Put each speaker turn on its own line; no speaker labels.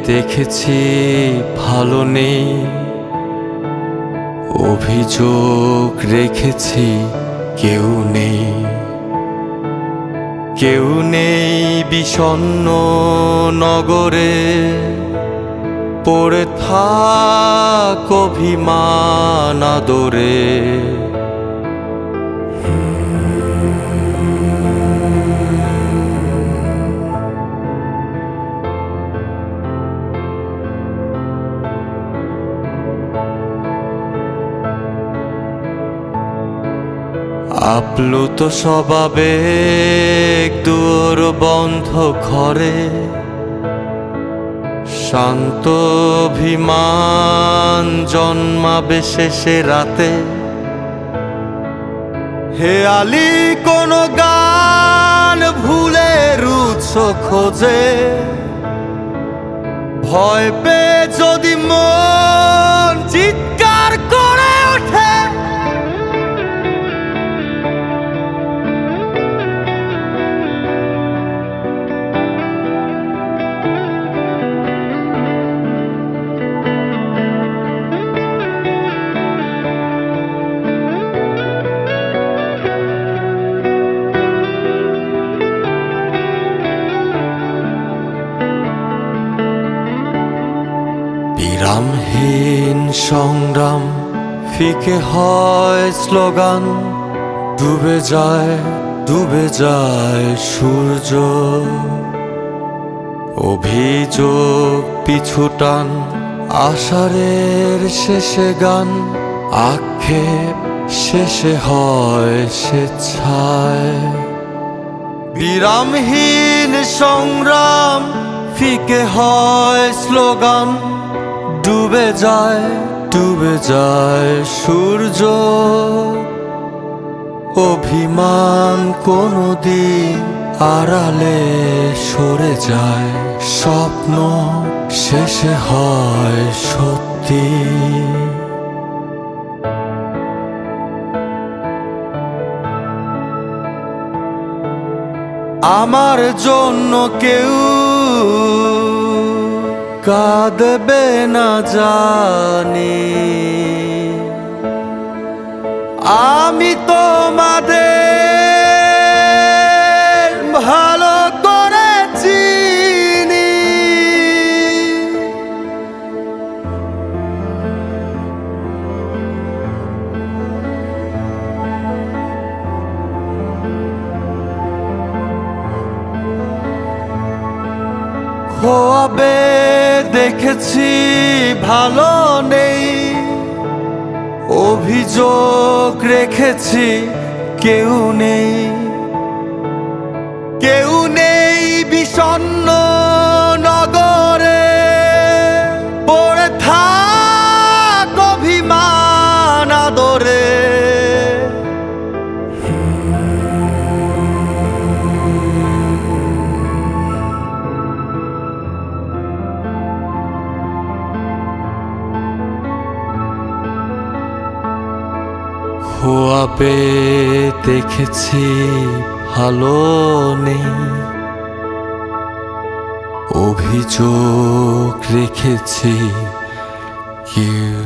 দেখেছি ভালো নেই, অভিযোগ রেখেছি কেউ নেই। কেউ নেই বিষণ্ণ নগরে, পড়ে থাক অভিমান আদরে। আপ্লুত স্বভাবে দুয়ার বন্ধ ঘরে, শান্ত অভিমান জন্মাবে শেষে রাতে। হেয়ালি কোন গান ভুলে উৎস খোঁজে, ভয় পেয়ে যদি মন চিৎকার করে ওঠে। বিরামহীন সংগ্রাম ফিকে হয় স্লোগান, ডুবে যায় সূর্য। অভিযোগ পিছুটান আষাঢ়ের শেষে গান, আক্ষেপ শেষে হয় স্বেচ্ছায়। বিরামহীন সংগ্রাম ফিকে হয় স্লোগান, ডুবে যায় সূর্য। অভিমান কোনদিন আড়ালে সরে যায়, স্বপ্ন শেষে হয় সত্যি। আমার জন্য কেউ কাঁদবে না জানি, আমি তোমাদের ভালো করে চিনি। খোয়াবে দেখেছি ভালো নেই, অভিযোগ রেখেছি কেউ নেই। কেউ নেই বিষণ্ণ নগরে, পড়ে থাক অভিমান আদরে। খোয়াবে দেখেছি ভালো নেই, অভিযোগ রেখেছি কেউ